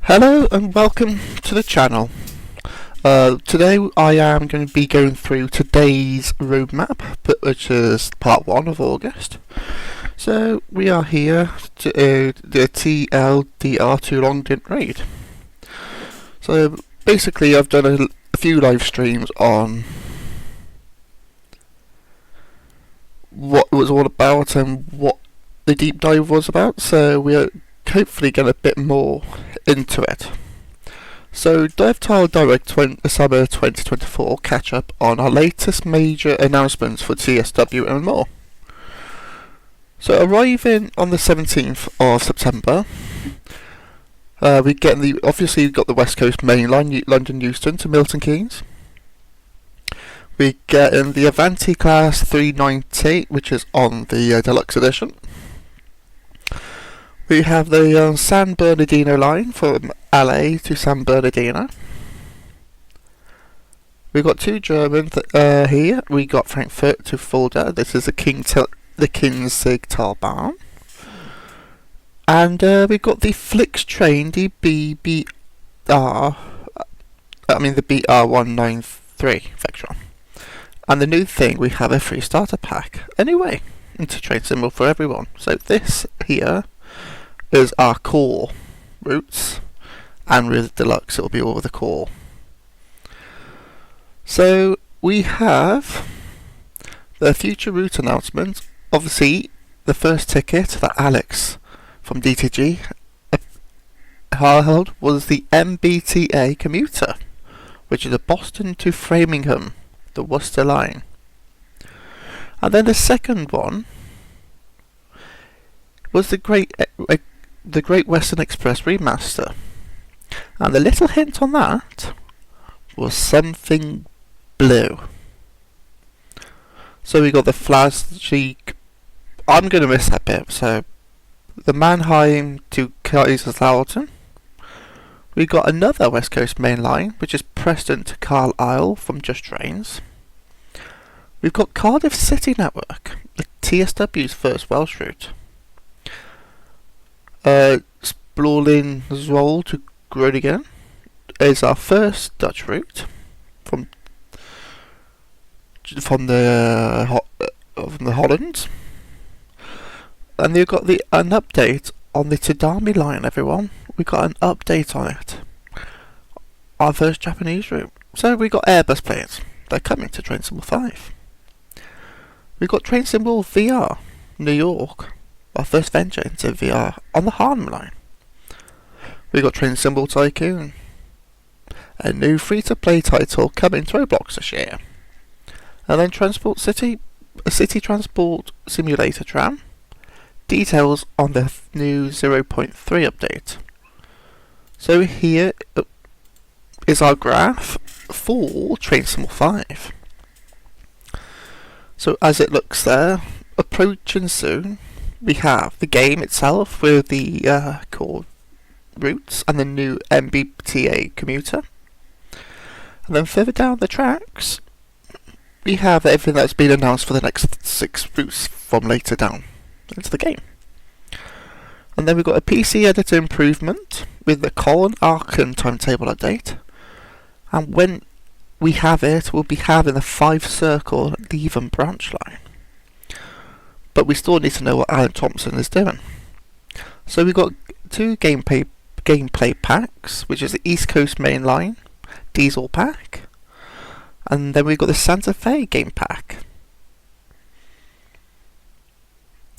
Hello and welcome to the channel. Today I am going to be going through today's roadmap, which is part 1 of August. So we are here to the TLDR2 long didn't raid. So basically I've done a few live streams on what it was all about and what the deep dive was about, so we're hopefully get a bit more into it. So DevTile Direct Summer 2024 catch up on our latest major announcements for TSW and more. So arriving on the 17th of September, we get obviously we've got the West Coast main line, London Euston to Milton Keynes. We get in the Avanti class 390, which is on the deluxe edition. We have the San Bernardino line from LA to San Bernardino. We've got two German here. We got Frankfurt to Fulda. This is the Kinzig-Talbahn. And we've got the Flix train, the the BR193 Vectron. And the new thing, we have a free starter pack. Anyway, into train symbol for everyone. So this here is our core routes, and with deluxe it'll be all the core. So we have the future route announcement. Obviously the first ticket that Alex from DTG held was the MBTA commuter, which is the Boston to Framingham, the Worcester line. And then the second one was the Great Western Express remaster, and the little hint on that was something blue. So we got the flashy, I'm going to miss that bit, so the Mannheim to Kaiserslautern. We got another West Coast main line, which is Preston to Carlisle from Just Trains. We've got Cardiff City Network, the TSW's first Welsh route. Splorlin Zoll to Groningen is our first Dutch route from the Holland. And we've got an update on the Tadami line, everyone. We got an update on it. Our first Japanese route. So we got Airbus planes. They're coming to train symbol 5. We've got train symbol VR, New York. Our first venture into VR on the Harlem line. We got train symbol Tycoon. A new free-to-play title coming to Roblox this year. And then Transport City, a city transport simulator tram. Details on the new 0.3 update. So here is our graph for train symbol 5. So as it looks there, approaching soon, we have the game itself with the core routes and the new MBTA commuter. And then further down the tracks, we have everything that's been announced for the next 6 routes from later down into the game. And then we've got a PC editor improvement with the Colin Arkin timetable update. And when we have it, we'll be having a 5-circle Devon branch line. But we still need to know what Alan Thompson is doing. So we've got 2 gameplay packs, which is the East Coast main line diesel pack, and then we've got the Santa Fe game pack.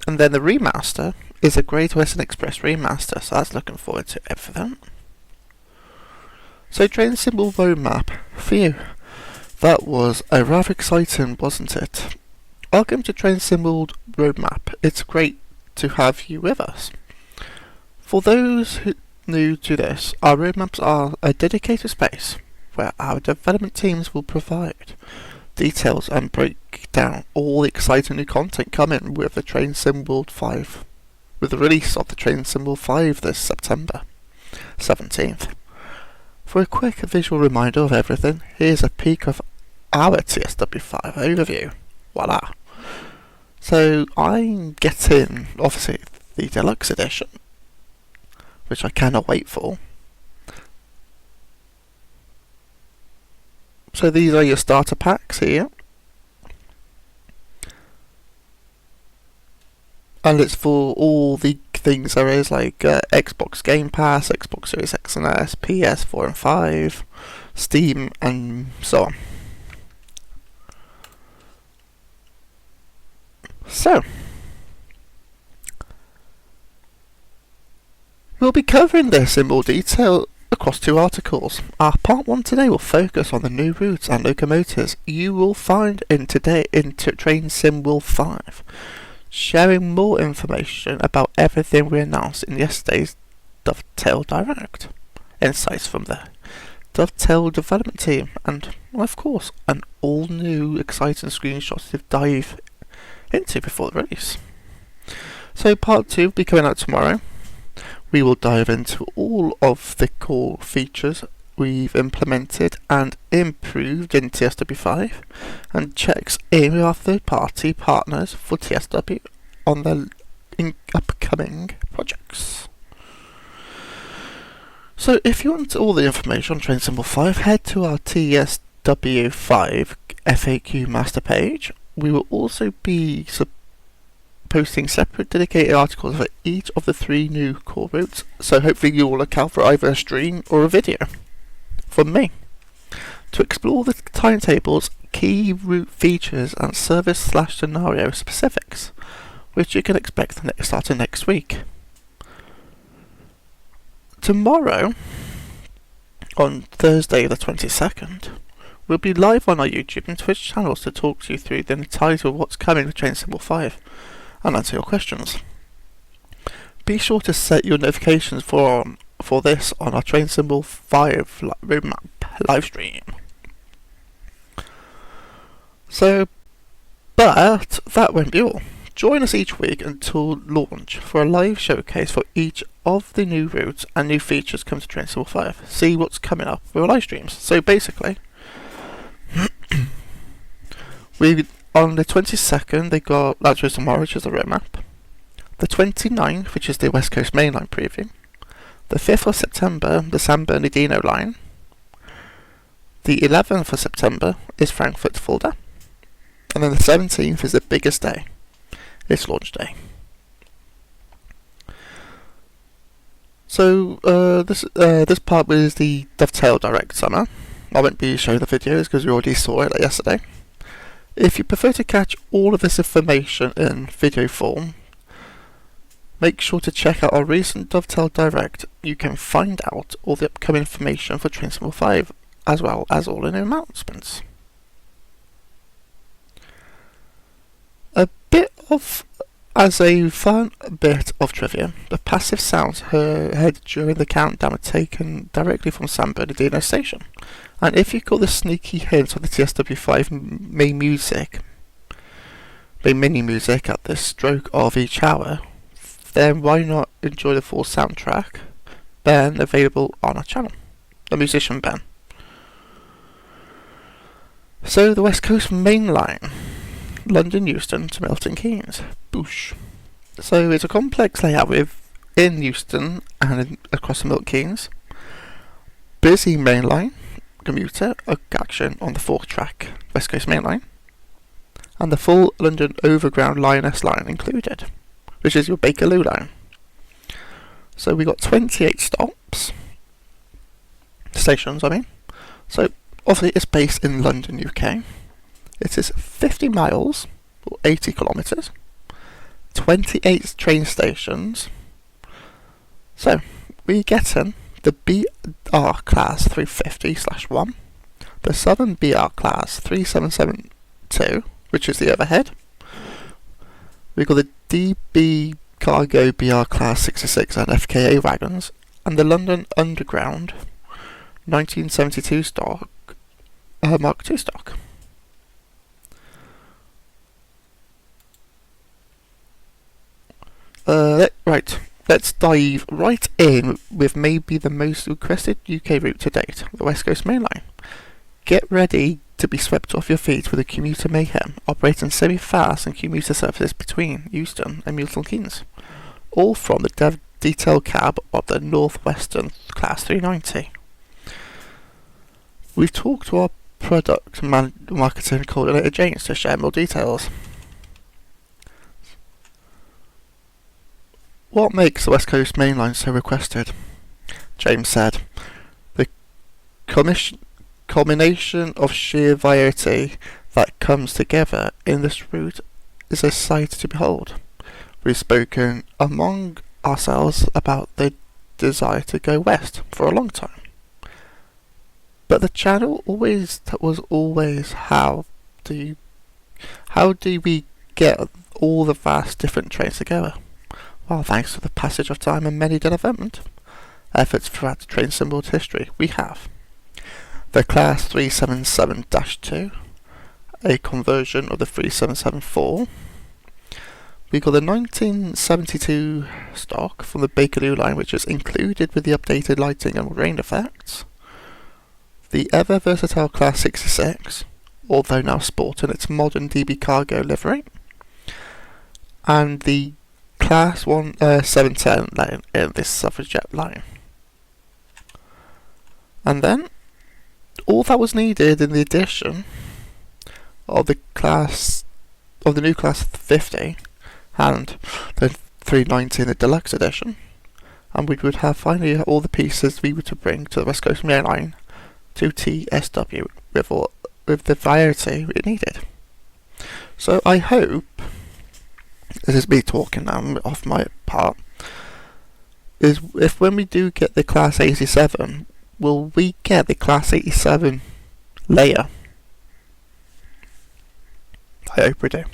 And then the remaster is a Great Western Express remaster, so that's looking forward to everything. So train symbol roadmap, phew, that was a rather exciting, wasn't it? Welcome to Train Symbol Roadmap. It's great to have you with us. For those who new to this, our roadmaps are a dedicated space where our development teams will provide details and break down all the exciting new content coming with the Train Symbol 5, with the release of the Train Symbol 5 this September 17th. For a quick visual reminder of everything, here's a peek of our TSW5 overview. Voila! So I'm getting, obviously, the deluxe edition, which I cannot wait for. So these are your starter packs here. And it's for all the things there is, like Xbox Game Pass, Xbox Series X and S, PS4 and 5, Steam, and so on. So, we'll be covering this in more detail across 2 articles. Our part 1 today will focus on the new routes and locomotives you will find in Train Sim World 5, sharing more information about everything we announced in yesterday's Dovetail Direct, insights from the Dovetail development team, and, of course, an all-new exciting screenshots to dive into before the release. So part 2 will be coming out tomorrow. We will dive into all of the core features we've implemented and improved in TSW5 and checks in with our third-party partners for TSW on their upcoming projects. So if you want all the information on Train Sim World 5, head to our TSW5 FAQ master page. We will also be posting separate dedicated articles for each of the 3 new core routes, so hopefully you will look out for either a stream or a video from me to explore the timetables, key route features and service/scenario specifics, which you can expect starting next week. Tomorrow, on Thursday the 22nd, we'll be live on our YouTube and Twitch channels to talk you through the entirety of what's coming with Train Sim World 5 and answer your questions. Be sure to set your notifications for this on our Train Sim World 5 Roadmap livestream. So, but that won't be all. Join us each week until launch for a live showcase for each of the new routes and new features come to Train Sim World 5. See what's coming up with our live streams. So basically, on the 22nd, that's tomorrow, which is the roadmap. The 29th, which is the West Coast Mainline preview. The 5th of September, the San Bernardino line. The 11th of September is Frankfurt to Fulda. And then the 17th is the biggest day. It's launch day. So this part was the Dovetail Direct Summer. I won't be showing the videos because we already saw it yesterday. If you prefer to catch all of this information in video form, make sure to check out our recent Dovetail Direct. You can find out all the upcoming information for Train Sim World 5, as well as all the new announcements. As a fun bit of trivia, the passive sounds heard during the countdown were taken directly from San Bernardino Station. And if you call the sneaky hints of the TSW5 main mini music at the stroke of each hour, then why not enjoy the full soundtrack? Ben, available on our channel. The musician Ben. So the West Coast Main Line, London Euston to Milton Keynes. Boosh. So it's a complex layout in Euston and across the Milton Keynes. Busy Main Line commuter action on the 4th track West Coast Main Line, and the full London Overground Lioness line included, which is your Bakerloo line. So we got 28 stations. So obviously it's based in London, UK. It is 50 miles or 80 kilometres, 28 train stations. So we get in the BR Class 350/1, the Southern BR Class 3772, which is the overhead. We've got the DB Cargo BR Class 66 and FKA wagons, and the London Underground 1972 stock, Mark II stock. Right, let's dive right in with maybe the most requested UK route to date, the West Coast Main Line. Get ready to be swept off your feet with a commuter mayhem, operating semi-fast and commuter services between Euston and Milton Keynes, all from the detail cab of the Northwestern Class 390. We've talked to our product marketing coordinator James to share more details. What makes the West Coast Main Line so requested? James said, the culmination of sheer variety that comes together in this route is a sight to behold. We've spoken among ourselves about the desire to go west for a long time. But the channel was always how do we get all the vast different trains together? Well, thanks to the passage of time and many development efforts throughout the train symbol's history, we have the Class 377-2, a conversion of the 377-4. We got the 1972 stock from the Bakerloo line, which is included with the updated lighting and rain effects. The ever versatile Class 66, although now sporting its modern DB cargo livery. And the Class 710 line in this suffragette line. And then, all that was needed in the addition of the new Class 50 and the 390 in the deluxe edition, and we would have finally all the pieces we were to bring to the West Coast Main Line to TSW with the variety it needed. So I hope, this is me talking now off my part, is if when we do get the Class 87, will we get the Class 87 layer? I hope we do.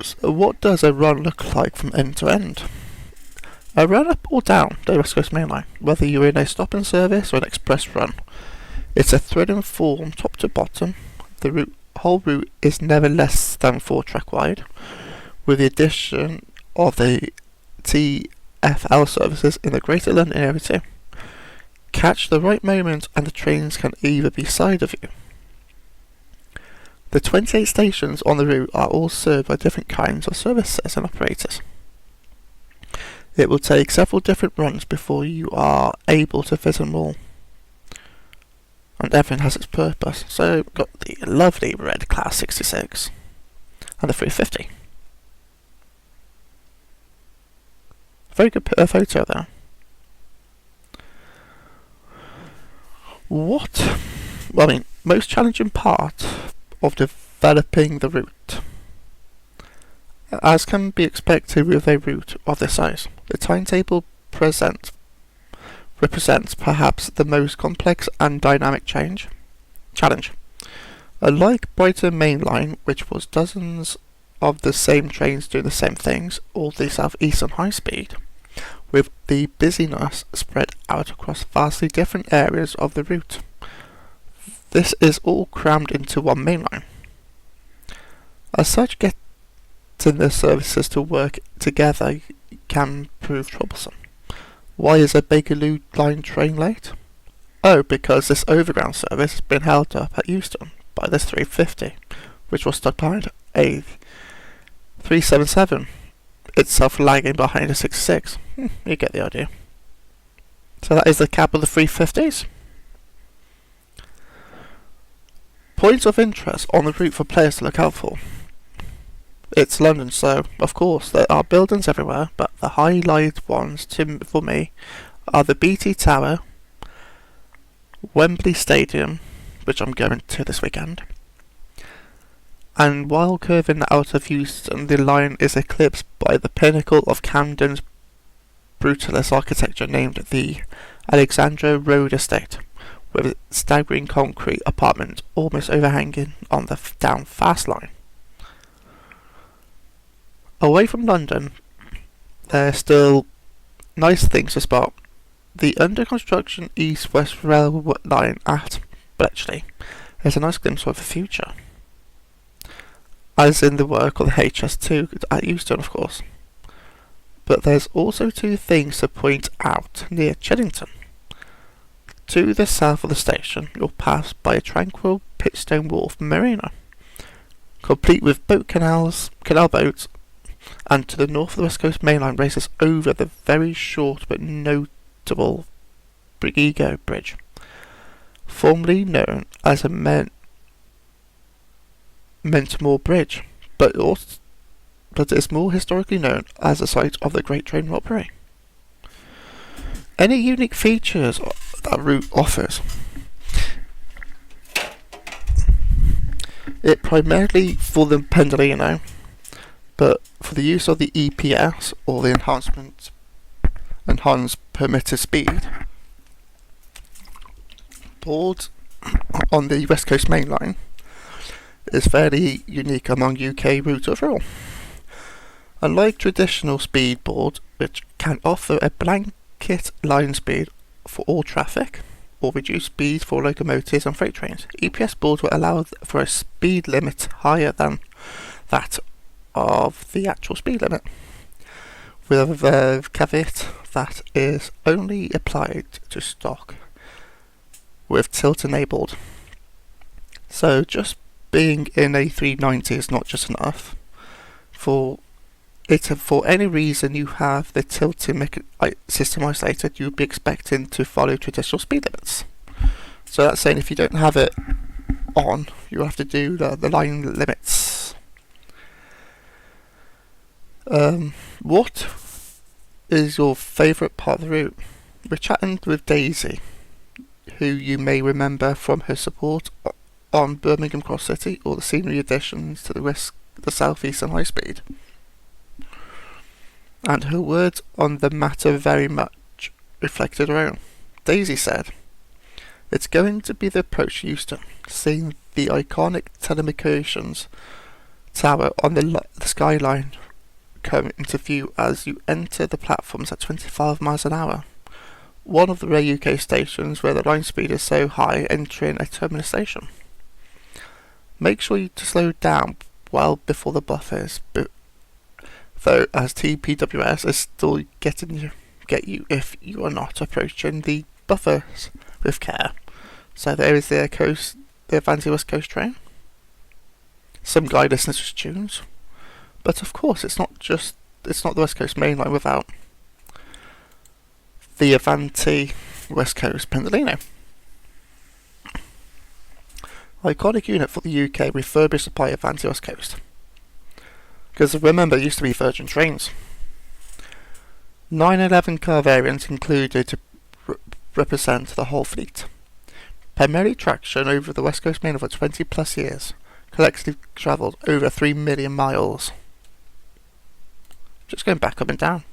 So what does a run look like from end to end? A run up or down the West Coast Main Line, whether you're in a stop-in service or an express run. It's a threading form top to bottom. The whole route is never less than 4 track wide, with the addition of the TfL services in the Greater London area too. Catch the right moment and the trains can either be side of you. The 28 stations on the route are all served by different kinds of services and operators. It will take several different runs before you are able to visit them all. And everything has its purpose. So we've got the lovely red Class 66 and the 350. Very good photo there. Most challenging part of developing the route, as can be expected with a route of this size. The timetable represents perhaps the most complex and dynamic challenge. Unlike Brighton Main Line, which was dozens of the same trains doing the same things, or the South Eastern High Speed, with the busyness spread out across vastly different areas of the route. This is all crammed into one main line. As such, getting the services to work together can prove troublesome. Why is a Bakerloo line train late? Oh, because this overground service has been held up at Euston by this 350, which was stuck behind a 377, itself lagging behind a 66. You get the idea. So that is the cap of the 350s. Points of interest on the route for players to look out for. It's London, so of course there are buildings everywhere, but the highlight ones for me are the BT Tower, Wembley Stadium, which I'm going to this weekend, and while curving out of Euston, the line is eclipsed by the pinnacle of Camden's brutalist architecture named the Alexandra Road Estate, with its staggering concrete apartment almost overhanging on the down fast line. Away from London, there are still nice things to spot. The under construction east-west rail line at Bletchley is a nice glimpse of the future, as in the work of the HS2 at Euston, of course. But there's also 2 things to point out near Chillington. To the south of the station, you'll pass by a tranquil pitstone wharf marina, complete with canal boats, and to the north of the West Coast Main Line races over the very short but notable Brigigo Bridge. formerly known as a Mentmore Bridge, but is more historically known as the site of the Great Train Robbery. Any unique features that route offers? It primarily for the Pendolino, but for the use of the EPS, or the enhanced permitted speed board on the West Coast Main Line, is fairly unique among UK routes overall. Unlike traditional speed boards, which can offer a blanket line speed for all traffic, or reduced speed for locomotives and freight trains, EPS boards will allow for a speed limit higher than that of the actual speed limit, with a caveat that is only applied to stock with tilt enabled. So just being in a 390 is not just enough. For any reason you have the tilting system isolated, you'd be expecting to follow traditional speed limits. So that's saying if you don't have it on, you have to do the line limits. What is your favourite part of the route? We're chatting with Daisy, who you may remember from her support on Birmingham Cross City or the scenery additions to the South Eastern High Speed. And her words on the matter very much reflected her own. Daisy said, "It's going to be the approach to Euston, seeing the iconic telecommunications tower on the skyline come into view as you enter the platforms at 25 miles an hour. One of the rare UK stations where the line speed is so high entering a terminus station. Make sure you to slow down well before the buffers, though, as TPWS is still get you if you are not approaching the buffers with care." So there is the Avanti West Coast train. Some guide listeners tunes, but of course it's not the West Coast Main Line without the Avanti West Coast Pendolino. Iconic unit for the UK, refurbished by Avanti West Coast. Because remember, it used to be Virgin Trains. 911 car variants included to represent the whole fleet. Primarily traction over the West Coast Main Line for 20 plus years. Collectively travelled over 3 million miles. Just going back up and down.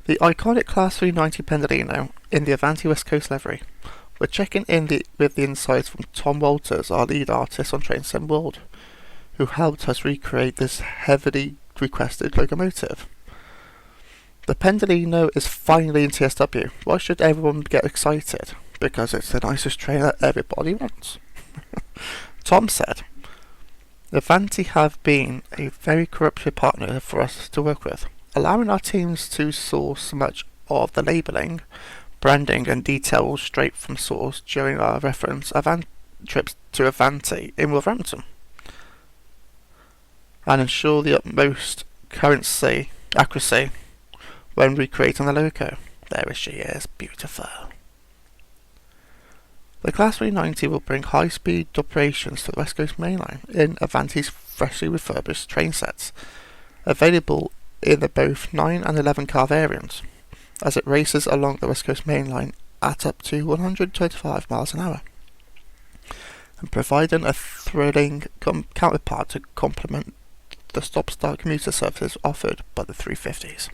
The iconic Class 390 Pendolino in the Avanti West Coast livery. We're checking in with the insights from Tom Walters, our lead artist on Train Sim World, who helped us recreate this heavily requested locomotive. The Pendolino is finally in TSW. Why should everyone get excited? Because it's the nicest train that everybody wants. Tom said, "Avanti have been a very cooperative partner for us to work with, allowing our teams to source much of the labelling, branding and details straight from source during our reference trips to Avanti in Wolverhampton, and ensure the utmost accuracy when recreating the logo." There she is, beautiful. The Class 390 will bring high-speed operations to the West Coast Main Line in Avanti's freshly refurbished train sets, available in the both 9 and 11 car variants, as it races along the West Coast Main Line at up to 125 miles an hour, and providing a thrilling counterpart to complement the stop-start commuter services offered by the 350s.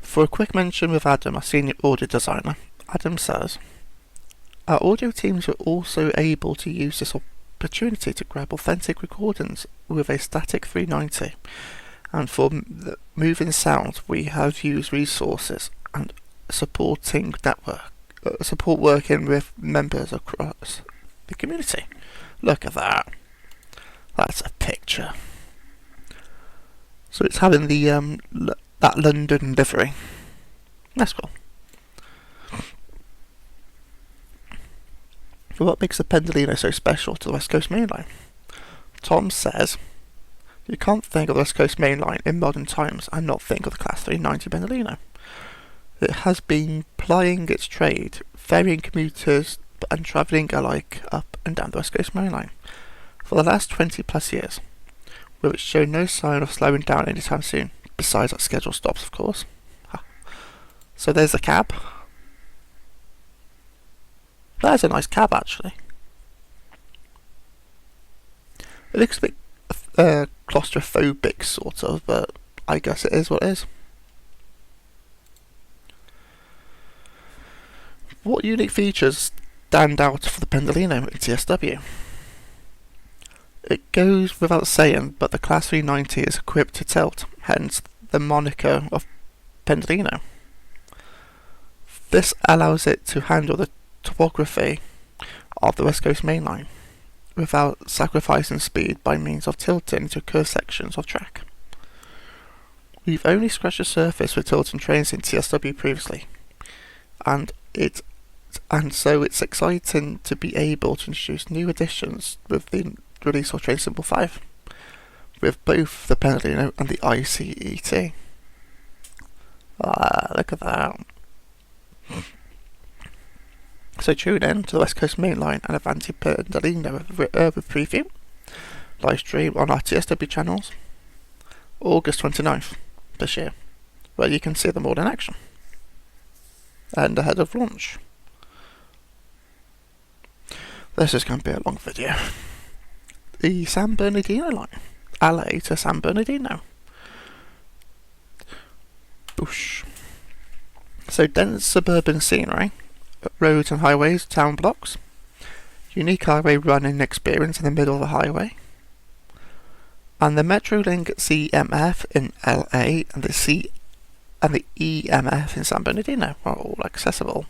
For a quick mention with Adam, our senior audio designer, Adam says, "Our audio teams were also able to use this opportunity to grab authentic recordings with a static 390, and for the moving sound we have used resources and support working with members across the community." Look at that. That's a picture. So it's having the that London livery. That's cool. What makes the Pendolino so special to the West Coast Main Line? Tom says, "You can't think of the West Coast Main Line in modern times and not think of the Class 390 Pendolino. It has been plying its trade, ferrying commuters and travelling alike up and down the West Coast Main Line for the last 20 plus years, with it showing no sign of slowing down anytime soon, besides at scheduled stops, of course. So there's a cab. That's a nice cab, actually. It looks a bit claustrophobic, sort of, but I guess it is what it is. What unique features stand out for the Pendolino in TSW? It goes without saying, but the Class 390 is equipped to tilt, hence the moniker of Pendolino. This allows it to handle the topography of the West Coast Main Line without sacrificing speed by means of tilting into curved sections of track. We've only scratched the surface with tilting trains in TSW previously, and so it's exciting to be able to introduce new additions with the release of Train Symbol 5, with both the Pendolino and the ICET. Look at that. So tune in to the West Coast Main Line and Avanti Pendolino with preview, live stream on our TSW channels, August 29th this year, where you can see them all in action, and ahead of launch. This is going to be a long video. The San Bernardino line, LA to San Bernardino. Boosh. So dense suburban scenery, roads and highways, town blocks, unique highway running experience in the middle of the highway, and the Metrolink CMF in LA and the EMF in San Bernardino are all accessible.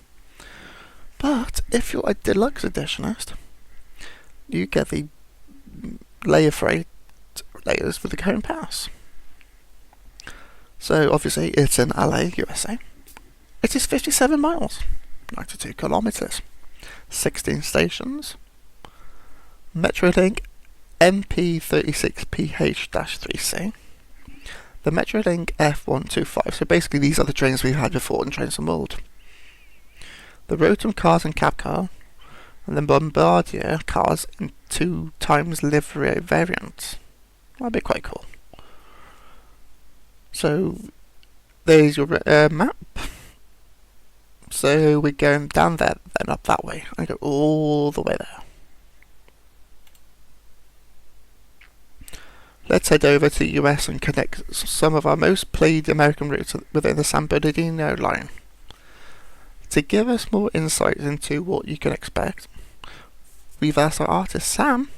But if you're a deluxe editionist, you get the layer freight layers with the Cone Pass. So obviously it's in LA, USA. It is 57 miles, 92 kilometers, 16 stations. Metrolink MP36PH-3C. The Metrolink F125. So basically these are the trains we had before in Trains and World. The Rotom cars and cab car, and the Bombardier cars in 2x livery variants. That'd be quite cool. So there's your map. So we're going down there, then up that way, and go all the way there. Let's head over to the US and connect some of our most played American routes within the San Bernardino line. To give us more insight into what you can expect, we've asked our artist Sam,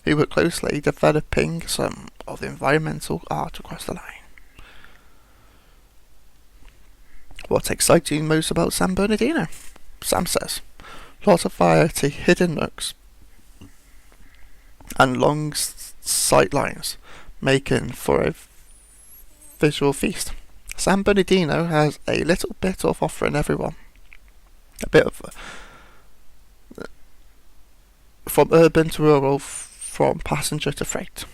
who worked closely developing some of the environmental art across the line. What excites you most about San Bernardino? Sam says, lots of variety, hidden nooks, and long sight lines, making for a visual feast. San Bernardino has a little bit of offering everyone. A bit of from urban to rural, from passenger to freight.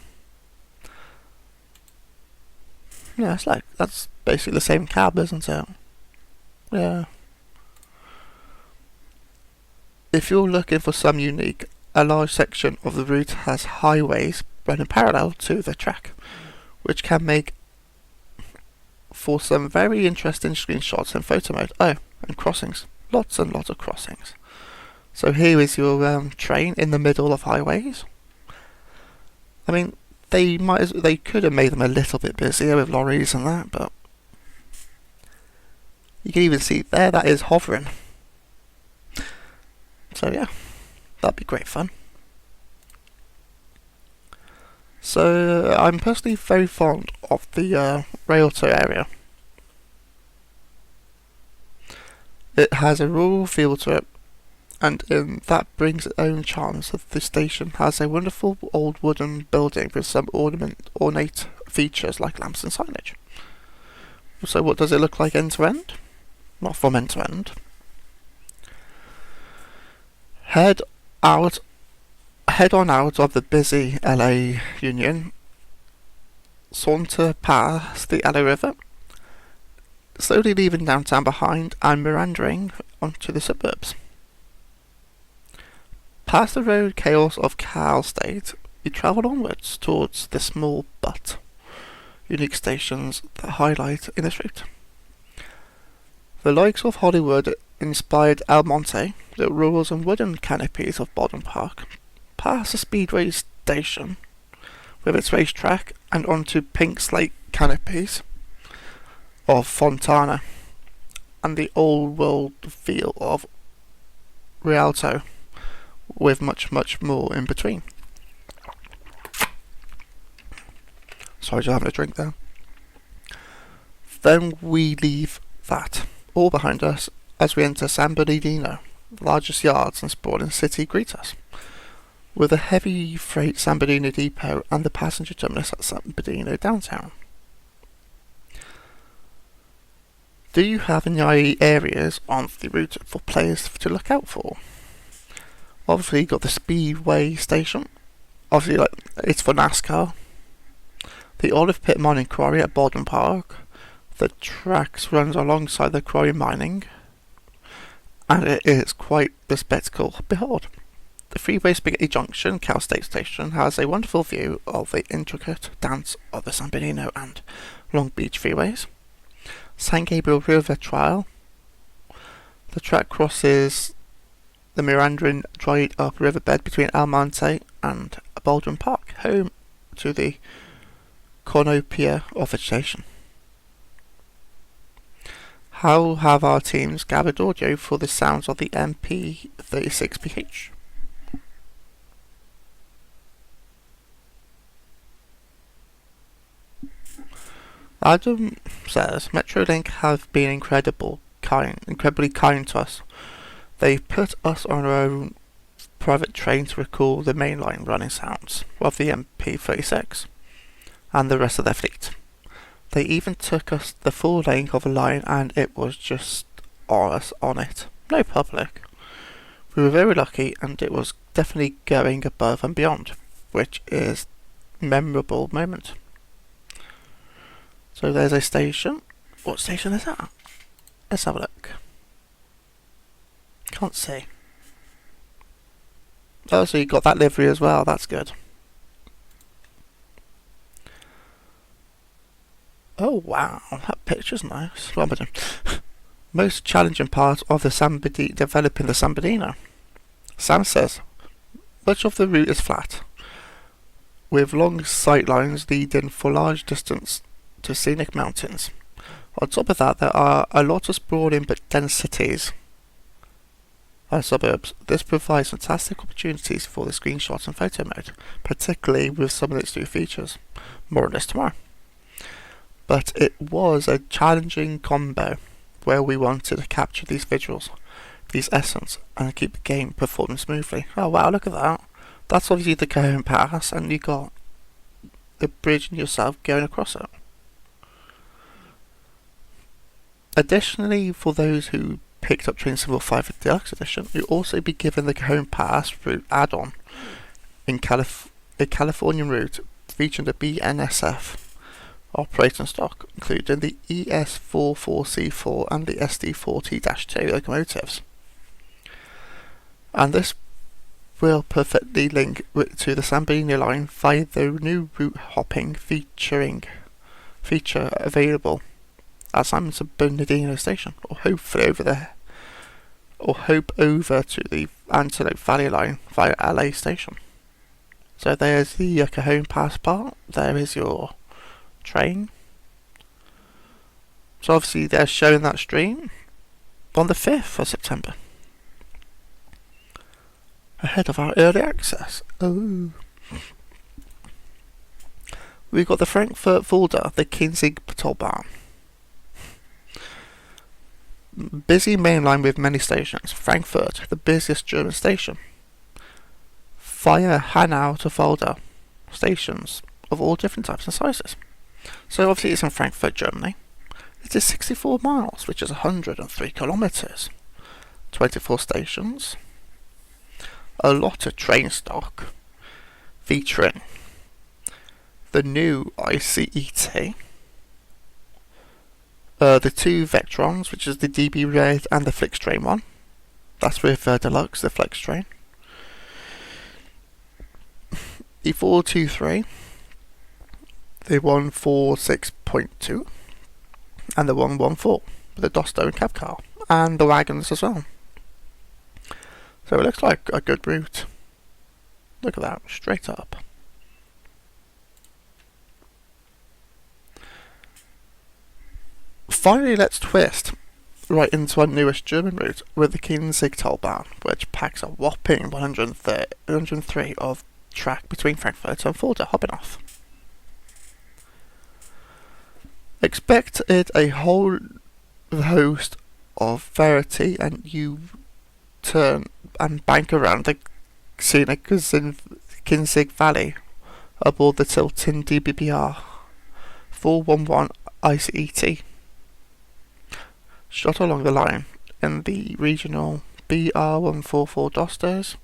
Yeah, it's like that's basically the same cab, isn't it? Yeah. If you're looking for some unique, a large section of the route has highways running parallel to the track, which can make for some very interesting screenshots in photo mode. Oh, and crossings. Lots and lots of crossings. So here is your train in the middle of highways. I mean, they could have made them a little bit busier with lorries and that, but you can even see there that is hovering. So yeah, that'd be great fun. So I'm personally very fond of the Rialto area. It has a rural feel to it, and that brings its own charms. The station has a wonderful old wooden building with some ornate features like lamps and signage. So what does it look like end to end? Not from end to end. Head on out of the busy LA Union, saunter past the LA River, slowly leaving downtown behind and meandering onto the suburbs. Past the road chaos of Cal State, we travel onwards towards the small but unique stations that highlight in this route. The likes of Hollywood-inspired El Monte, the rules and wooden canopies of Baldwin Park, past the Speedway station with its racetrack and onto pink slate canopies of Fontana and the old world feel of Rialto, with much more in between. Sorry, just having a drink there. Then we leave that all behind us as we enter San Bernardino. The largest yards and sprawling city greet us, with a heavy freight San Bernardino depot and the passenger terminus at San Bernardino downtown. Do you have any areas on the route for players to look out for? Obviously, you got the Speedway station. Obviously, it's for NASCAR. The Olive Pit Mining Quarry at Baldwin Park. The tracks runs alongside the quarry mining, and it is quite the spectacle. Behold, the freeway Spaghetti Junction, Cal State Station, has a wonderful view of the intricate dance of the San Bernardino and Long Beach freeways. San Gabriel River Trail. The track crosses the meandering, dried-up riverbed between El Monte and Baldwin Park, home to the cornucopia of vegetation. How have our teams gathered audio for the sounds of the MP36PH? Adam says, Metrolink have been incredibly kind to us. They put us on our own private train to record the mainline running sounds of the MP36 and the rest of their fleet. They even took us the full length of a line and it was just us on it. No public. We were very lucky and it was definitely going above and beyond, which is a memorable moment. So there's a station. What station is that? Let's have a look. Can't see. Oh, so you got that livery as well, that's good. Oh wow, that picture's nice. What am I doing? Most challenging part of the developing the San Bernardino. Sam says, much of the route is flat, with long sight lines leading for large distance to scenic mountains. On top of that, there are a lot of sprawling but dense cities and suburbs. This provides fantastic opportunities for the screenshot and photo mode, particularly with some of its new features. More on this tomorrow. But it was a challenging combo where we wanted to capture these visuals, these essence, and keep the game performing smoothly. Oh wow, look at that. That's obviously the Cajon Pass, and you got the bridge and yourself going across it. Additionally, for those who picked up Train Simulator 5 Deluxe Edition, you'll also be given the Cajon Pass route add-on in a Californian route featuring the BNSF operating stock, including the ES44C4 and the SD40-2 locomotives. And this will perfectly link to the San Bernardino line via the new route hopping feature available at San Bernardino station, or hopefully over to the Antelope Valley line via LA station. So there's the Cajon Pass part. There is your train. So obviously they're showing that stream on the 5th of September, ahead of our early access. Oh, we've got the Frankfurt Fulda, the Kinzig Pattolbahn. Busy main line with many stations. Frankfurt, the busiest German station. Via Hanau to Fulda, stations of all different types and sizes. So obviously it's in Frankfurt, Germany. It is 64 miles, which is 103 kilometers. 24 stations. A lot of train stock, featuring the new ICET, The two Vectrons, which is the DB Red and the Flex Train one. That's with Deluxe, the Flex Train. The 423, the 146.2, and the 114 with the Dosto and cab car, and the wagons as well. So it looks like a good route. Look at that, straight up. Finally, let's twist right into our newest German route with the Kinzigtalbahn, which packs a whopping 103 of track between Frankfurt and Fulda Hauptbahnhof. Expected a whole host of variety and you turn and bank around the scenic Kinzig Valley aboard the Tilton DBBR 411 ICET. Shot along the line in the regional BR144 Dosters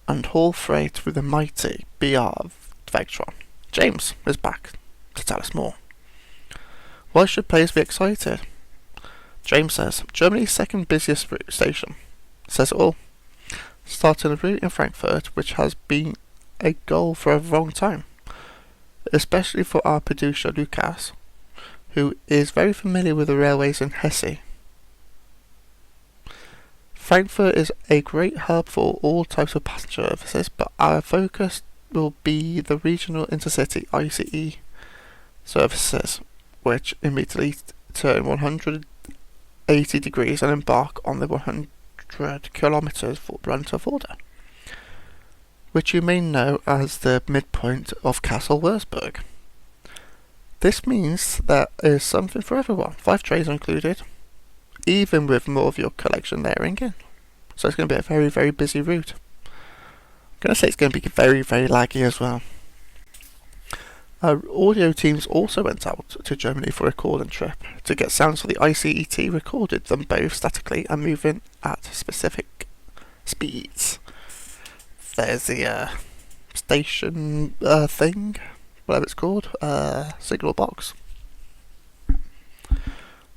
and haul freight with the mighty BR Vectron. James is back to tell us more. Why should players be excited? James says, Germany's second busiest route station. Says it all. Starting a route in Frankfurt which has been a goal for a long time. Especially for our producer Lucas, who is very familiar with the railways in Hesse. Frankfurt is a great hub for all types of passenger services, but our focus will be the regional intercity ICE services, which immediately turn 180 degrees and embark on the 100 kilometres run to Fulda, which you may know as the midpoint of Castle Würzburg. This means there is something for everyone. 5 trays are included, even with more of your collection layering in. So it's going to be a very, very busy route. I'm going to say it's going to be very, very laggy as well. Our audio teams also went out to Germany for a recording trip to get sounds for the ICET, recorded them both statically and moving at specific speeds. There's the station thing, whatever it's called, signal box.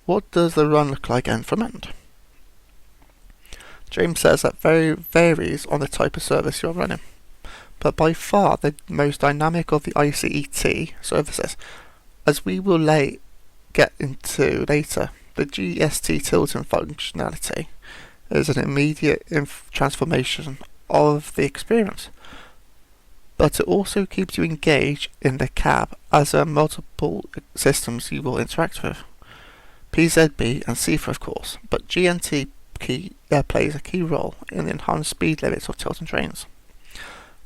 What does the run look like end from end? James says that varies on the type of service you're running, but by far the most dynamic of the ICET services, as we will get into later, the GST Tilton functionality is an immediate transformation of the experience, but it also keeps you engaged in the cab as there are multiple systems you will interact with. PZB and CIFA of course, but GNT plays a key role in the enhanced speed limits of Tilton trains.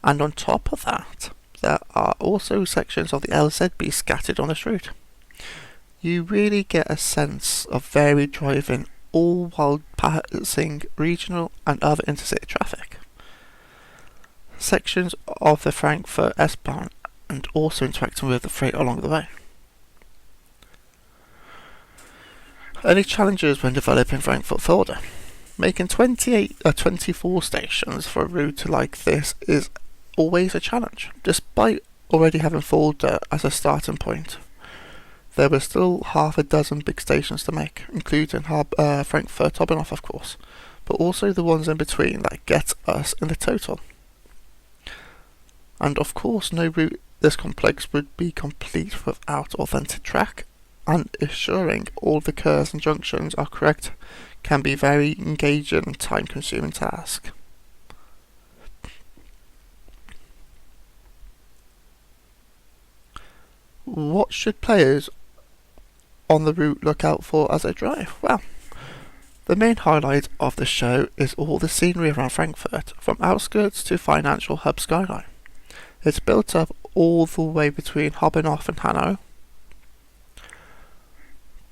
And on top of that, there are also sections of the LZB scattered on this route. You really get a sense of varied driving, all while passing regional and other intercity traffic. Sections of the Frankfurt S-Bahn and also interacting with the freight along the way. Any challenges when developing Frankfurt Fulda? Making 24 stations for a route like this is always a challenge. Despite already having Fulda as a starting point, there were still half a dozen big stations to make, including Frankfurt Hauptbahnhof of course, but also the ones in between that get us in the total. And of course no route this complex would be complete without authentic track, and ensuring all the curves and junctions are correct can be very engaging and time consuming task. What should players on the route look out for as they drive? Well, the main highlight of the show is all the scenery around Frankfurt, from outskirts to financial hub skyline. It's built up all the way between Hauptbahnhof and Hanau.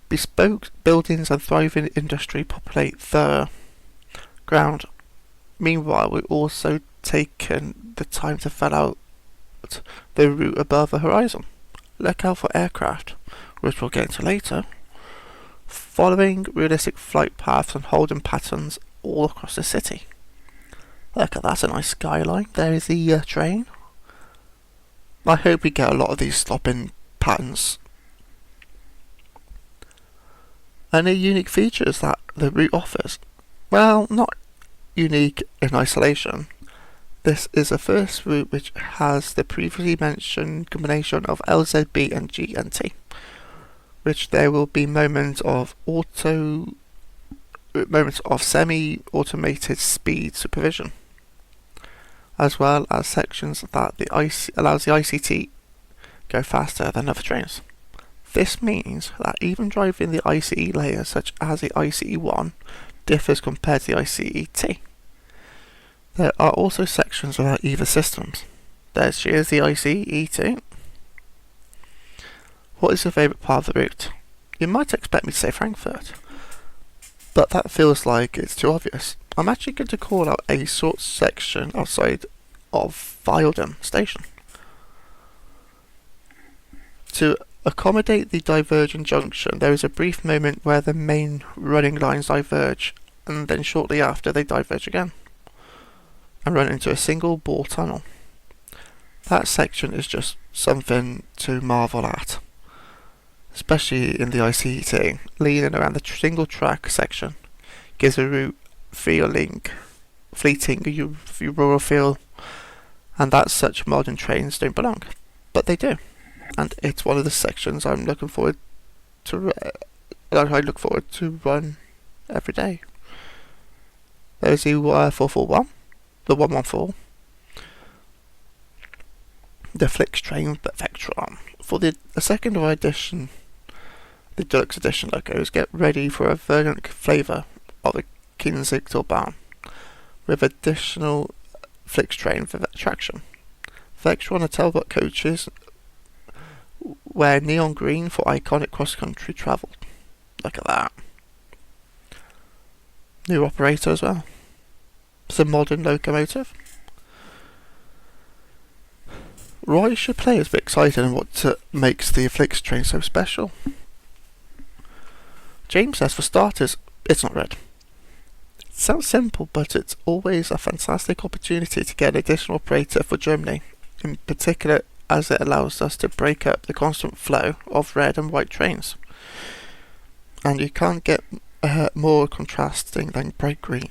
Bespoke buildings and thriving industry populate the ground. Meanwhile, we've also taken the time to fill out the route above the horizon. Look out for aircraft, which we'll get into later, following realistic flight paths and holding patterns all across the city. Look at that, a nice skyline. There is the train. I hope we get a lot of these stopping patterns. Any unique features that the route offers? Well, not unique in isolation. This is the first route which has the previously mentioned combination of LZB and GNT, which there will be moments of semi-automated speed supervision, as well as sections that allows the ICT go faster than other trains. This means that even driving the ICE layer, such as the ICE-1, differs compared to the ICE-T. There are also sections without either systems. Here's the ICE-T. What is your favourite part of the route? You might expect me to say Frankfurt, but that feels like it's too obvious. I'm actually going to call out a short section outside of Weilden station. To accommodate the divergent junction, there is a brief moment where the main running lines diverge, and then shortly after they diverge again and run into a single bore tunnel. That section is just something to marvel at, especially in the ICT. Leaning around the single track section gives a route fleeting rural feel, and that such modern trains don't belong, but they do. And it's one of the sections I look forward to run every day. There's the 441, the 114, the Flix train Vectron. For the second edition, the deluxe edition logos, get ready for a verdant flavour of the Kinzigtalbahn with additional Flix train for traction. Vectron are Talbot coaches wear neon green for iconic cross-country travel. Look at that. New operator as well. It's a modern locomotive. Why should players be excited and what makes the Flix train so special? James says, for starters, it's not red. It sounds simple, but it's always a fantastic opportunity to get an additional operator for Germany, in particular as it allows us to break up the constant flow of red and white trains. And you can't get more contrasting than bright green.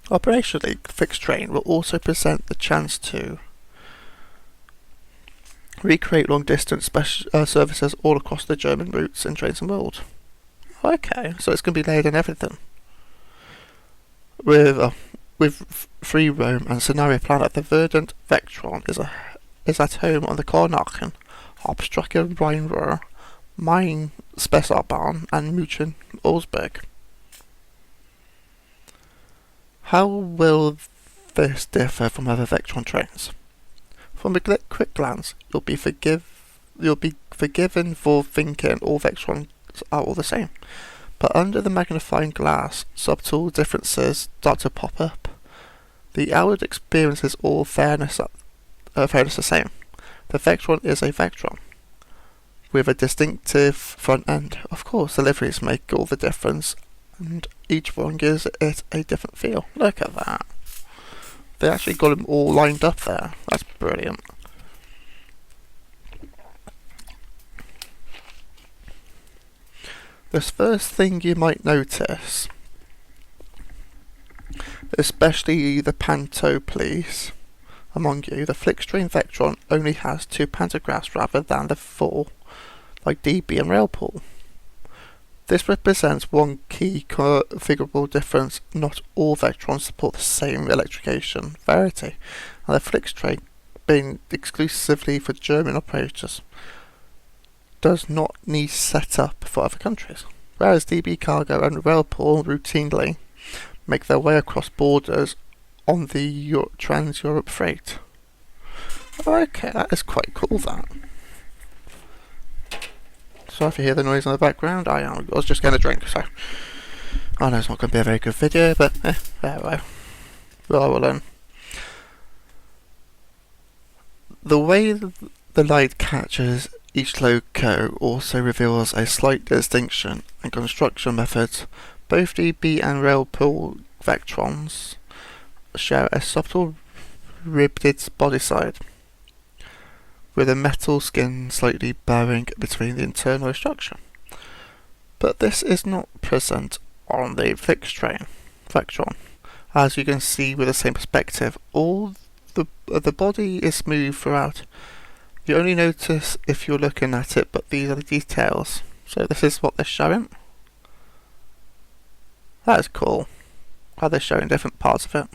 Operationally, the Flix train will also present the chance to recreate long-distance services all across the German routes and trains and world. Okay, so it's going to be laid in everything. With free roam and scenario planner, the verdant Vectron is at home on the Kornachen, Hauptstrecke Rhein-Ruhr, Main-Spessarbahn and München-Augsburg. How will this differ from other Vectron trains? From a quick glance, you'll be forgiven for thinking all Vectrons are all the same. But under the magnifying glass, subtle differences start to pop up. The outward experience is all fairness the same. The Vectron is a Vectron, with a distinctive front end. Of course, the liveries make all the difference, and each one gives it a different feel. Look at that. They actually got them all lined up there. That's brilliant. The first thing you might notice, especially the Panto police among you, the Flixtrain Vectron only has 2 pantographs rather than the 4 like DB and Railpool. This represents one key configurable difference. Not all Vectrons support the same electrification variety, and the Flixtrain, being exclusively for German operators, does not need setup for other countries, whereas DB Cargo and Railpool routinely make their way across borders on the Trans-Europe freight. Okay, that is quite cool, that. So if you hear the noise in the background, I was just getting a drink, so I know it's not going to be a very good video, but there we go. The way the light catches each loco also reveals a slight distinction in construction methods. Both DB and Railpool Vectrons share a subtle ribbed body side, with a metal skin slightly bowing between the internal structure. But this is not present on the fixed train Vectron. As you can see with the same perspective, all the body is smooth throughout. You only notice if you're looking at it, but these are the details. So this is what they're showing. That is cool, how they're showing different parts of it.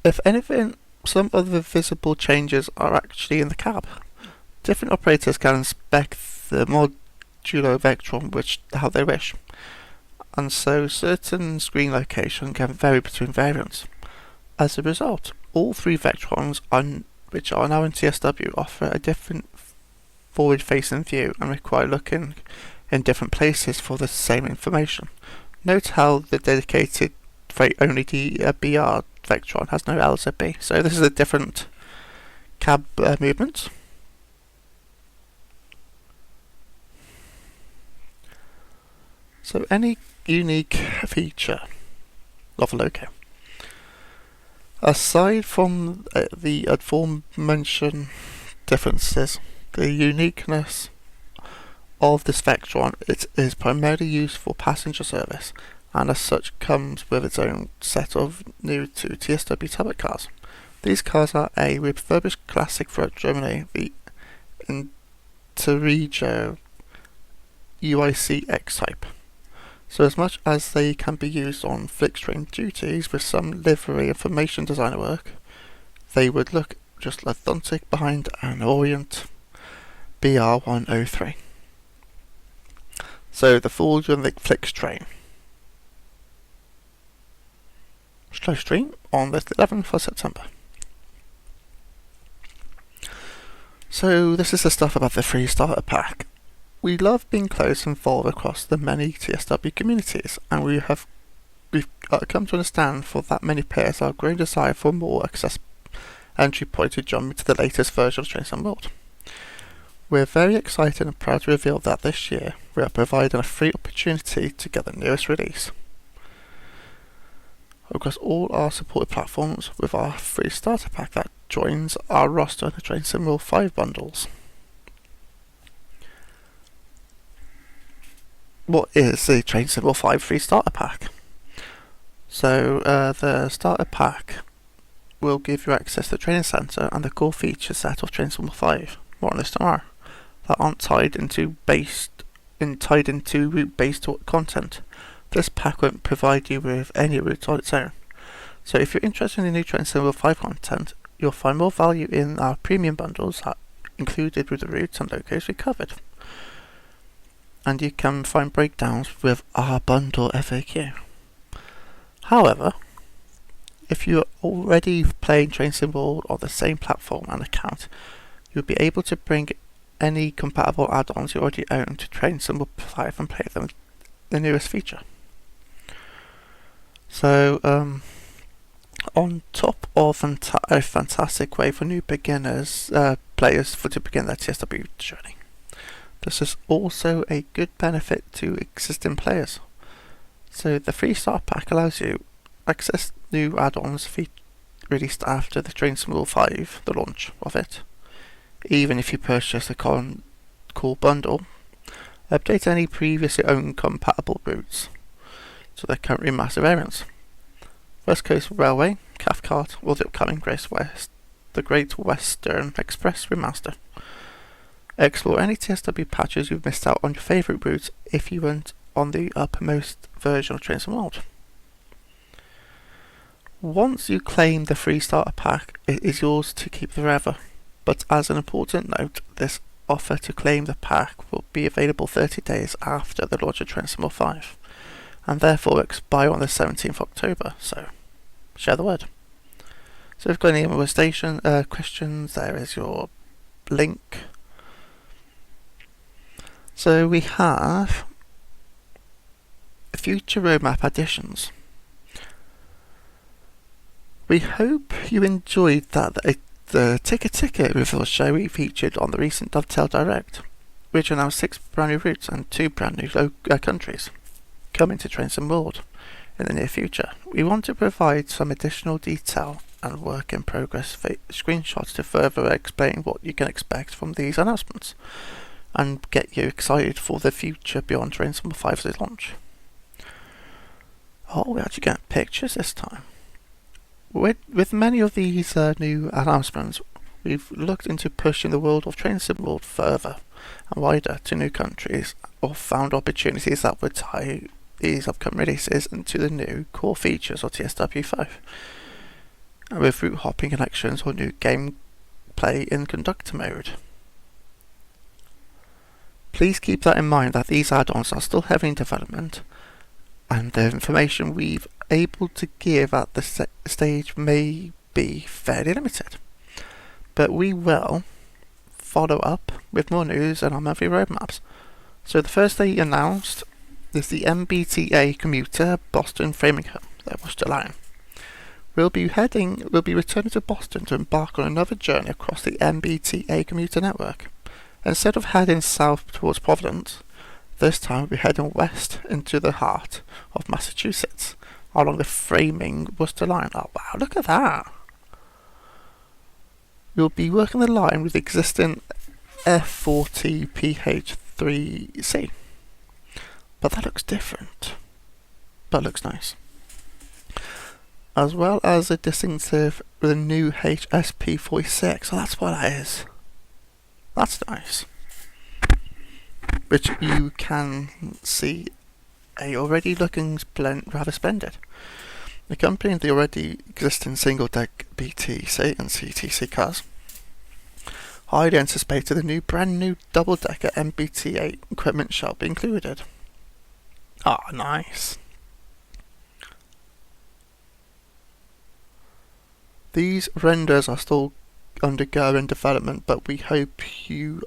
If anything, some other visible changes are actually in the cab. Different operators can inspect the modulo Vectron how they wish, and so certain screen location can vary between variants. As a result, all three Vectrons, which are now in TSW, offer a different forward-facing view and require looking in different places for the same information. Note how the dedicated freight-only BR Vectron has no LZB, so this is a different cab movement. So any unique feature of a logo, aside from the aforementioned differences, the uniqueness of this Vectron, it is primarily used for passenger service, and as such comes with its own set of new to TSW tablet cars. These cars are a refurbished classic from Germany, the Interregio UIC X-Type. So as much as they can be used on fixed train duties with some livery information designer work, they would look just authentic behind an Orient BR103. So the full Germanic fixed train. Slow stream on the 11th of September. So this is the stuff about the free starter pack. We love being close and involved across the many TSW communities, and we've come to understand for that many players our growing desire for more accessible entry point to jump into the latest version of Train Sim World. We're very excited and proud to reveal that this year we are providing a free opportunity to get the newest release across all our supported platforms with our free starter pack that joins our roster of the Train Sim World 5 bundles. What is the Train Sim World 5 free starter pack? So the starter pack will give you access to the training centre and the core feature set of Train Sim World 5. More on this tomorrow. That aren't tied into route-based content. This pack won't provide you with any routes on its own. So if you're interested in the new Train Sim World 5 content, you'll find more value in our premium bundles that included with the routes and locos we covered. And you can find breakdowns with our bundle FAQ. However, if you're already playing Train Sim World on the same platform and account, you'll be able to bring any compatible add-ons you already own to Train Sim World 5 and play them the newest feature. So, on top of a fantastic way for new players to begin their TSW journey, this is also a good benefit to existing players. So the free start pack allows you access new add-ons released after the Train Sim World 5, the launch of it. Even if you purchase a core bundle, update any previously owned compatible routes to their current remastered variants. West Coast Railway, Cathcart, or the upcoming the Great Western Express remaster. Explore any TSW patches you've missed out on your favourite routes if you weren't on the uppermost version of Train Sim World. Once you claim the free starter pack, it is yours to keep forever. But as an important note, this offer to claim the pack will be available 30 days after the launch of Train Sim World 5, and therefore expire on the 17th of October, so share the word. So if you've got any more questions, there is your link. So we have future roadmap additions. We hope you enjoyed the Ticket reveal show we featured on the recent Dovetail Direct, which announced 6 brand new routes and 2 brand new countries coming to Train Sim World in the near future. We want to provide some additional detail and work in progress screenshots to further explain what you can expect from these announcements and get you excited for the future beyond Train Summer 5's launch. Oh, we actually get pictures this time. With many of these new announcements, we've looked into pushing the world of Train Sim World further and wider to new countries, or found opportunities that would tie these upcoming releases into the new core features of TSW5, with route hopping connections or new gameplay in conductor mode. Please keep that in mind that these add-ons are still heavily in development, and the information we've able to give at the stage may be fairly limited. But we will follow up with more news and our monthly roadmaps. So the first they announced is the MBTA commuter Boston Framingham, their Worcester line. We'll be returning to Boston to embark on another journey across the MBTA commuter network. Instead of heading south towards Providence, this time we'll be heading west into the heart of Massachusetts, along the framing Worcester line. Oh wow, look at that! We'll be working the line with the existing F40 PH3C. But that looks different. But looks nice. As well as a distinctive with a new HSP46. So that's what that is. That's nice. Which you can see already looking rather splendid. Accompanying the already existing single-deck BTC and CTC cars, highly anticipated the new brand new double-decker MBTA equipment shall be included. Ah, nice. These renders are still undergoing development, but we hope you're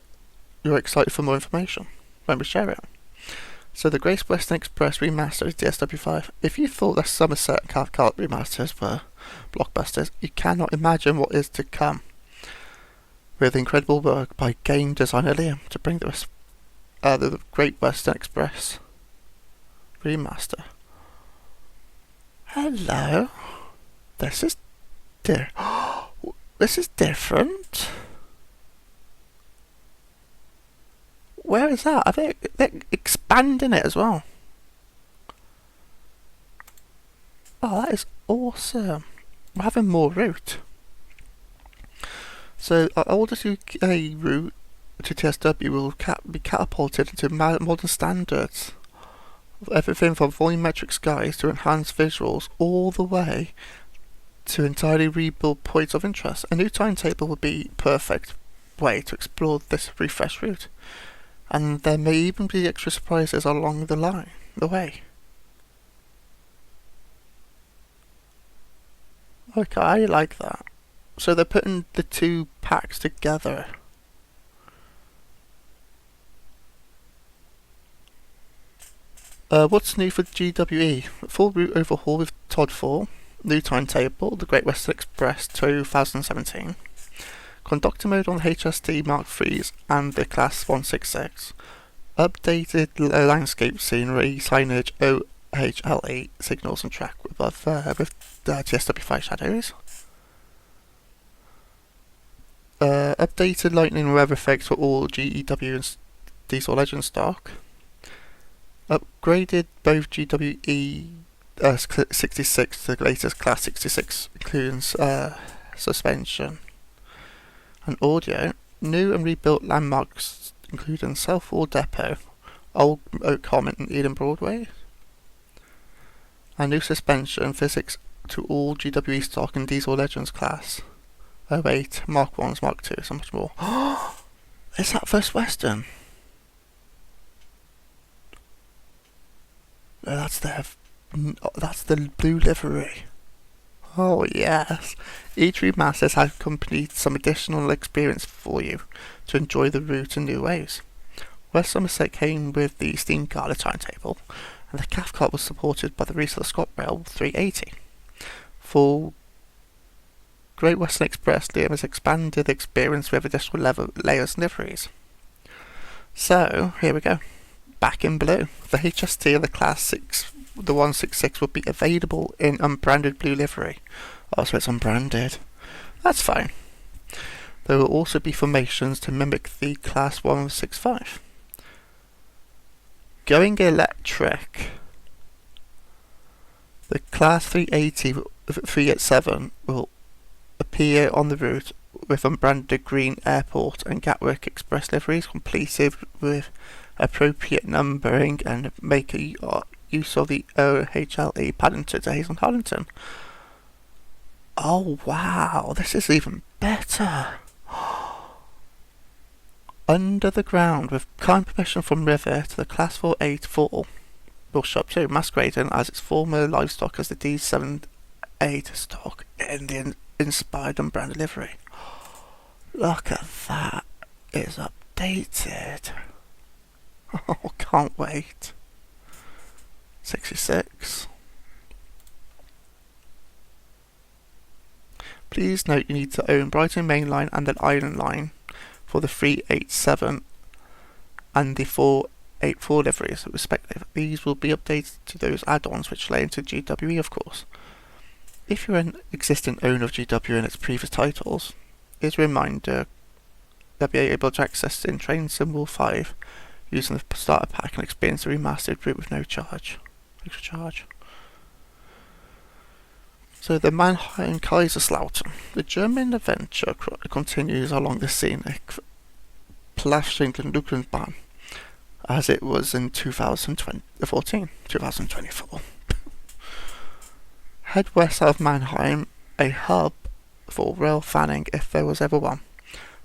excited for more information when we share it. So the Great Western Express remastered DSW5. If you thought the Somerset and Cathcart remasters were blockbusters, you cannot imagine what is to come. With incredible work by game designer Liam to bring the Great Western Express remaster. Hello. This is this is different. Where is that? Are they're expanding it as well? Oh, that is awesome. We're having more route. So our oldest UK route to TSW will be catapulted into modern standards. Everything from volumetric skies to enhanced visuals, all the way to entirely rebuild points of interest. A new timetable would be perfect way to explore this refreshed route. And there may even be extra surprises along the way. Okay, I like that. So they're putting the two packs together. What's new for GWE? Full route overhaul with Todd 4. New timetable, the Great Western Express 2017. Conductor mode on the HST Mark IIIs and the Class 166. Updated landscape scenery, signage, OHLE signals and track with TSW5 shadows. Updated lightning weather effects for all GEW and Diesel Legend stock. Upgraded both GWE 66 to the latest Class 66, including suspension and audio. New and rebuilt landmarks, including Southall Depot, Old Oak Common and Eden Broadway. And new suspension physics to all GWE stock and Diesel Legends class. 08, Mark 1s, Mark 2s, and much more. Is that First Western? No, that's the blue livery. Oh yes. Each remaster has accompanied some additional experience for you to enjoy the route in new ways. West Somerset came with the Steam Gala timetable, and the Cathcart was supported by the Reseller ScotRail 380. For Great Western Express, Liam has expanded the experience with additional layers and liveries. So, here we go. Back in blue. The HST of the Class 6, the 166 will be available in unbranded blue livery, Oh, so it's unbranded. That's fine. There will also be formations to mimic the Class 165. Going electric, the Class 380 387 will appear on the route with unbranded green airport and Gatwick Express liveries completed with appropriate numbering and make use of the OHLE Paddington to Hazel Harlington. Oh wow, this is even better. Under the ground, with kind permission from River to the Class 484 will show up too, masquerading as its former livestock as the D78 stock in the inspired unbranded livery. Look at that. It's updated. Oh, can't wait. 66. Please note you need to own Brighton Main Line and then Island Line for the 387 and the 484 liveries, respectively. These will be updated to those add-ons which lay into GWE, of course. If you're an existing owner of GW and its previous titles, here's a reminder that you'll be able to access in Train Symbol 5 using the starter pack and experience the remastered route with no extra charge. So the Mannheim Kaiserslautern. The German adventure continues along the scenic Plaschingen-Luckenbahn as it was in 2024. Head west out of Mannheim, a hub for rail fanning if there was ever one.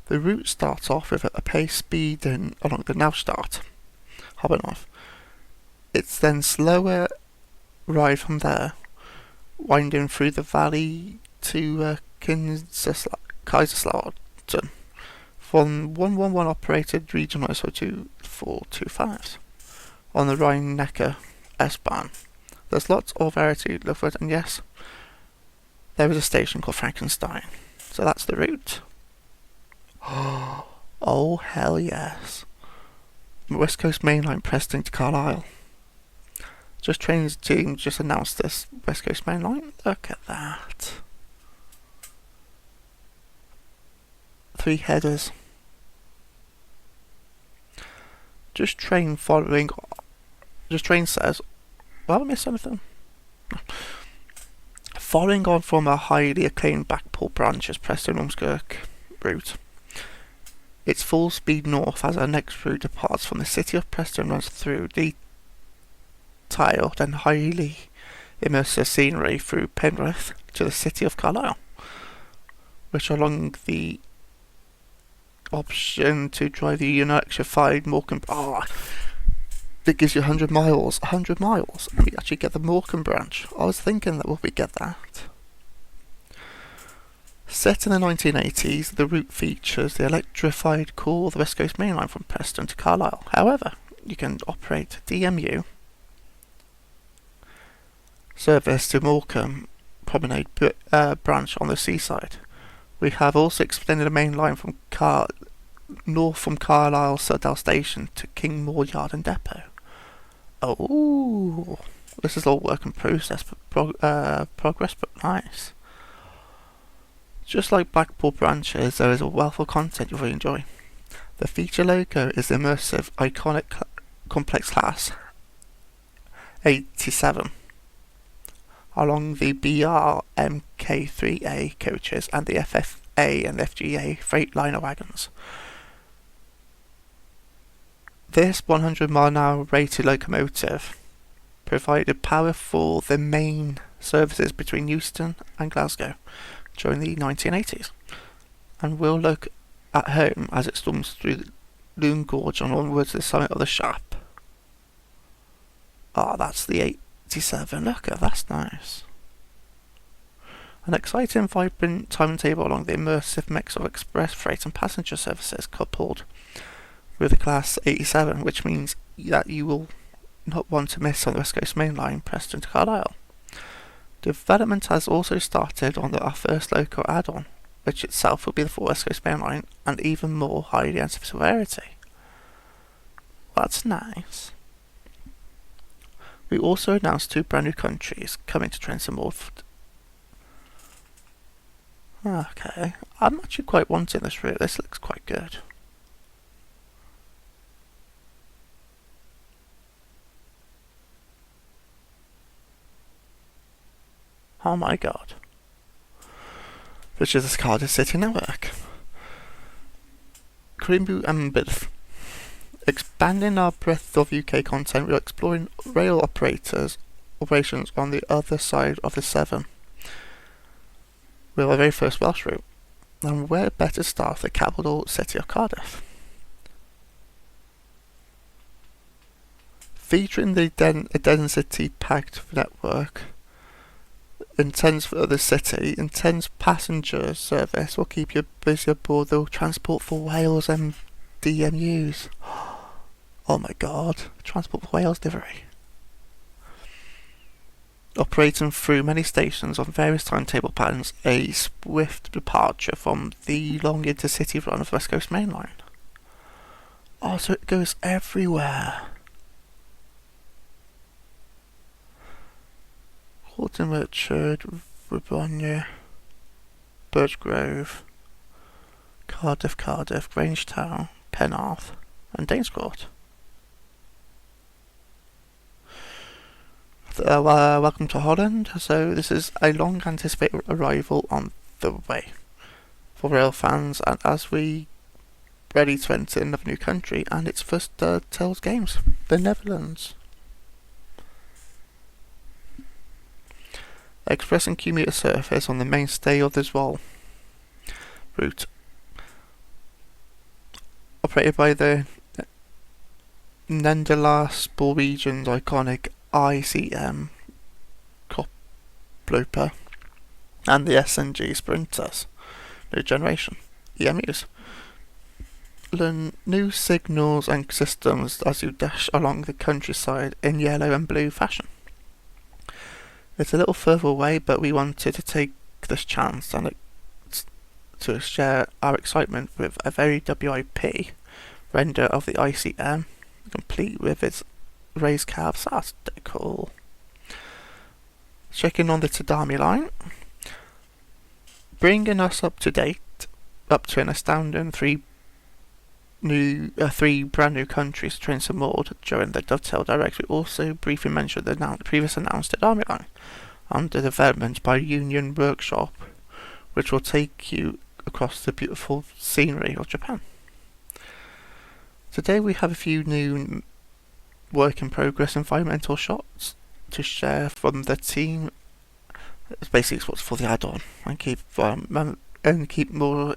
The route starts off with a pace speeding along the Neustadt, Habenhof. It's then slower ride from there, winding through the valley to Kaiserslautern from 111 operated regional SO2 425s on the Rhine-Neckar S-Bahn. There's lots of variety to look for, and yes, there is a station called Frankenstein. So that's the route. Oh hell yes. West Coast Main Line Preston to Carlisle. Just Trains team just announced this West Coast Main Line. Look at that. 3 headers. Just Train says, well, I missed anything. Following on from a highly acclaimed Blackpool branch's Preston-Ormskirk route, its full speed north as our next route departs from the city of Preston, runs through detailed and highly immersive scenery through Penrith to the city of Carlisle, which along the option to drive the electrified Morecambe. That gives you 100 miles. 100 miles. And we actually get the Morecambe branch. I was thinking that we get that. Set in the 1980s, the route features the electrified core of the West Coast Main Line from Preston to Carlisle. However, you can operate DMU service to Morecambe Promenade branch on the seaside. We have also extended the main line from north from Carlisle Sudall Station to King Moor Yard and Depot. Oh, this is all work in process, progress, but nice. Just like Blackpool branches, there is a wealth of content you'll really enjoy. The feature logo is the immersive, iconic, complex class 87, along the BR MK3A coaches and the FFA and FGA Freightliner wagons. This 100-mile-an-hour rated locomotive provided power for the main services between Euston and Glasgow during the 1980s, and will look at home as it storms through the Lune Gorge and onwards to the summit of the Shap. That's the 87. Look at that's nice. An exciting, vibrant timetable along the immersive mix of express freight and passenger services coupled with the Class 87, which means that you will not want to miss on the West Coast Main Line, Preston to Carlisle. Development has also started on our first local add-on, which itself will be the full West Coast Main Line and even more highly anticipated variety. That's nice. We also announced 2 brand new countries coming to Trent and Morford. Okay, I'm actually quite wanting this route. This looks quite good. Oh my god. Which is the Cardiff City network. Creamboot and Bidth. Expanding our breadth of UK content, we're exploring rail operations on the other side of the Severn. With our very first Welsh route. And where better start the capital city of Cardiff? Featuring the density-packed network, intense for the city, intense passenger service will keep you busy aboard the Transport for Wales and DMUs. Oh my god, Transport for Wales livery. Operating through many stations on various timetable patterns, a swift departure from the long intercity run of West Coast Main Line. Oh, so it goes everywhere. Horton Richard, Ribbonia, Birchgrove, Cardiff, Grangetown, Penarth, and Danescourt. Welcome to Holland. So this is a long anticipated arrival on the way for rail fans, and as we ready to enter another new country and its first Tales games, the Netherlands. Express and commuter service on the mainstay of the Zwolle route, operated by the Nederlandse region's iconic ICM Koploper and the SNG Sprinters, new generation EMUs. Learn new signals and systems as you dash along the countryside in yellow and blue fashion. It's a little further away, but we wanted to take this chance and to share our excitement with a very WIP render of the ICM, complete with its raised cabs. That's cool. Checking on the Tadami line, bringing us up to date, up to an astounding three brand new countries to train some more during the Dovetail Direct. We also briefly mentioned the previous announced Tadami line under development by Union Workshop, which will take you across the beautiful scenery of Japan. Today we have a few new work in progress environmental shots to share from the team. It's basically what's for the add-on and keep more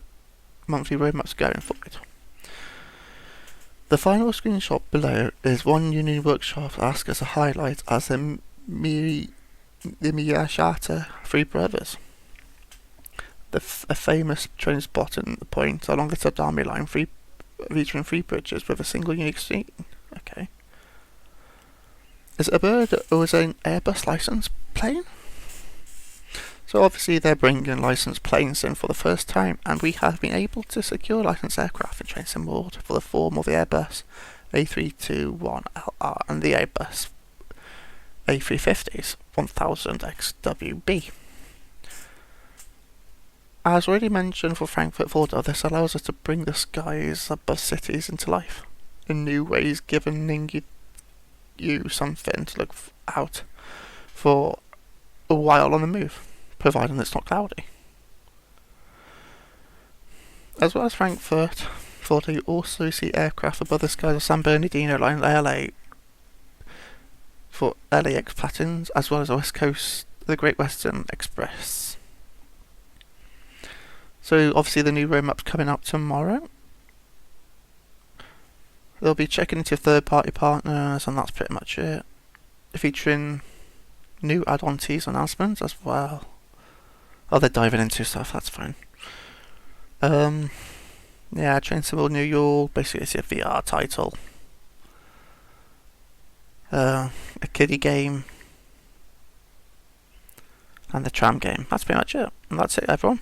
monthly roadmaps going forward. The final screenshot below is one Union Workshop asked us to highlight as the Miyashita Three Brothers. A famous train spot in the point along the Tadami line, featuring three bridges with a single unique street. Okay. Is it a bird or is it an Airbus license plane? So obviously they're bringing licensed planes in for the first time, and we have been able to secure licensed aircraft in Train Sim World for the form of the Airbus A321LR and the Airbus A350s 1000 XWB. As already mentioned for Frankfurt Vorder, this allows us to bring the skies above cities into life in new ways, giving you something to look out for a while on the move, providing it's not cloudy. As well as Frankfurt Vorder, you also see aircraft above the skies of San Bernardino line LA for LAX patterns, as well as the Great Western Express. So obviously the new roadmap's coming out tomorrow. They'll be checking into third-party partners, and that's pretty much it. Featuring new add-on teas announcements as well. Oh, they're diving into stuff, that's fine. Yeah, Train Sim World New York, basically it's a VR title. A kiddie game. And the tram game. That's pretty much it. And that's it, everyone.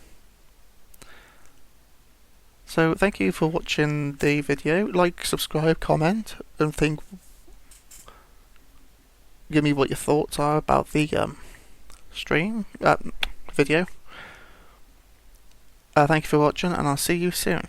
So thank you for watching the video. Like, subscribe, comment, and give me what your thoughts are about the video. Thank you for watching, and I'll see you soon.